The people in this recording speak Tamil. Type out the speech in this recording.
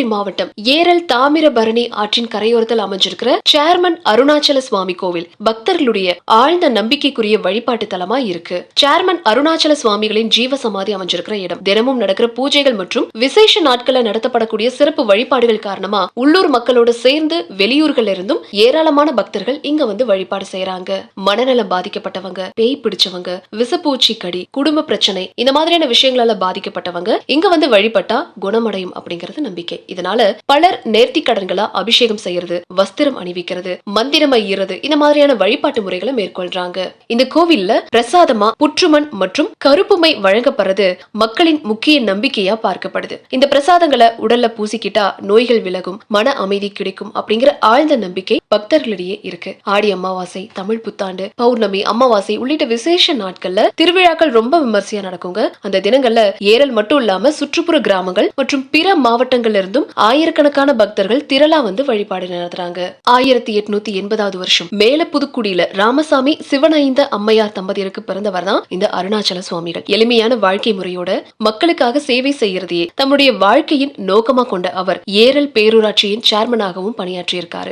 தூத்துக்குடி மாவட்டம் ஏரல் தாமிரபரணி ஆற்றின் கரையோரத்தில் அமைஞ்சிருக்கிற சேர்மன் அருணாச்சல சுவாமி கோவில் பக்தர்களுடைய ஆழ்ந்த நம்பிக்கைக்குரிய வழிபாட்டு தலமா இருக்கு. சேர்மன் அருணாச்சல சுவாமிகளின் ஜீவ சமாதி அமைஞ்சிருக்கிற இடம். தினமும் நடக்கிற பூஜைகள் மற்றும் விசேஷ நாட்கள்ல நடத்தப்படக்கூடிய சிறப்பு வழிபாடுகள் காரணமா உள்ளூர் மக்களோடு சேர்ந்து வெளியூர்கள் இருந்தும் ஏராளமான பக்தர்கள் இங்க வந்து வழிபாடு செய்யறாங்க. மனநலம் பாதிக்கப்பட்டவங்க, பேய் பிடிச்சவங்க, விசப்பூச்சி கடி, குடும்ப பிரச்சனை இந்த மாதிரியான விஷயங்களால பாதிக்கப்பட்டவங்க இங்க வந்து வழிபட்டா குணமடையும் அப்படிங்கிறது நம்பிக்கை. இதனால பலர் நேர்த்தி கடன்களா அபிஷேகம் செய்யறது, வஸ்திரம் அணிவிக்கிறது, மந்திரம் ஐயறது இந்த மாதிரியான வழிபாட்டு முறைகளை மேற்கொள்றாங்க. இந்த கோவில்ல பிரசாதமா புற்றுமண் மற்றும் கருப்புமை வழங்கப்படுறது மக்களின் முக்கிய நம்பிக்கையா பார்க்கப்படுது. இந்த பிரசாதங்களை உடல்ல பூசிக்கிட்டா நோய்கள் விலகும், மன அமைதி கிடைக்கும் அப்படிங்கிற ஆழ்ந்த நம்பிக்கை பக்தர்களிடையே இருக்கு. ஆடி அமாவாசை, தமிழ் புத்தாண்டு, பௌர்ணமி, அமாவாசை உள்ளிட்ட விசேஷ நாட்கள்ல திருவிழாக்கள் ரொம்ப விமர்சையா நடக்குங்க. அந்த தினங்கள்ல ஏரல் மட்டும் இல்லாம சுற்றுப்புற கிராமங்கள் மற்றும் பிற மாவட்டங்கள்ல இருந்தும் ஆயிரக்கணக்கான பக்தர்கள் திரளா வந்து வழிபாடு நடத்துறாங்க. 1880வது வருஷம் மேல புதுக்குடியில ராமசாமி சிவனைந்த அம்மையார் தம்பதியருக்கு பிறந்தவர் தான் இந்த அருணாச்சல சுவாமிகள். எளிமையான வாழ்க்கை முறையோட மக்களுக்காக சேவை செய்யறதையே தம்முடைய வாழ்க்கையின் நோக்கமா கொண்ட அவர் ஏரல் பேரூராட்சியின் சேர்மனாகவும் பணியாற்றியிருக்காரு.